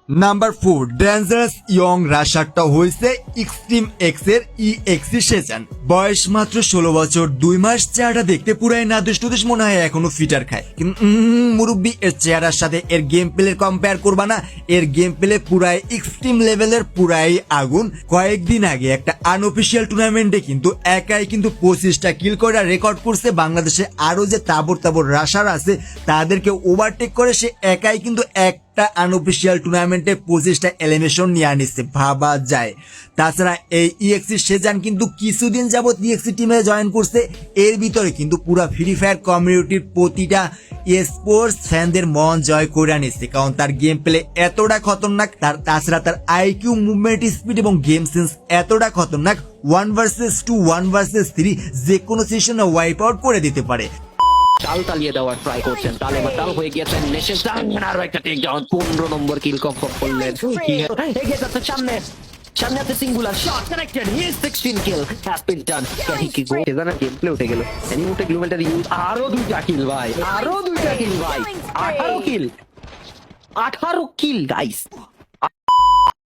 Number 4 dangerous young রাশারটা হয়েছে extreme x এর exe Shezan. বয়স মাত্র 16 বছর 2 মাস। চেহারাটা দেখতে পুরাই নাদুস টুদুস মনে হয়, এখনো ফিটার খায়। কিন্তু মুরব্বী, এর চেহারার সাথে এর গেম প্লে কম্পেয়ার করবা না। এর গেম প্লে পুরাই এক্সট্রিম লেভেলের, পুরাই আগুন। কয়েকদিন আগে একটা আনঅফিসিয়াল টুর্নামেন্টে কিন্তু একাই কিন্তু 25টা কিল করে রেকর্ড করছে। বাংলাদেশে আরো যে তাবর তাবর রাশার আছে তাদেরকে ওভারটেক করে সে একাই কিন্তু একটা আনঅফিসিয়াল টুর্নামেন্টে 25টা এলিমিনেশন নিয়ে আনিছে, ভাবা যায়। তাছাড়া এই ইএক্সি সেজান কিন্তু কিছুদিন যাবত ইএক্সি টিমে জয়েন করছে। এর ভিতরে কিন্তু পুরা ফ্রি ফায়ার কমিউনিটির প্রতিটা স্পোর্টস ফ্যানদের মন জয় করে আনিছে, কারণ তার গেম প্লে এতটা খতরনাক। তাছাড়া তার আইকিউ, মুভমেন্ট স্পিড এবং গেম সেন্স এতটা খতরনাক, 1 ভার্সেস 2, 1 ভার্সেস 3 যে কোনো সিচুয়েশনে ওয়াইপ আউট করে দিতে পারে। তাল তালিয়ে দেওয়ার ট্রাই করছেন, তালে মাতাল হয়ে গিয়েছেন নেশে আরো একটা take down, 15 number kill complete করলেন। এগিয়ে যাচ্ছে সামনে, সামনে আছে singular shot connected, he is 16 kill has been done. ক্যাহি কি গো সেজানের গেম প্লে উঠে গেল। এনি মুহূর্তে গ্লুমেন্টার ইউজ আরো 2টা কিল ভাই, আরো 2টা কিল ভাই, 18 কিল, 18 কিল গাইস।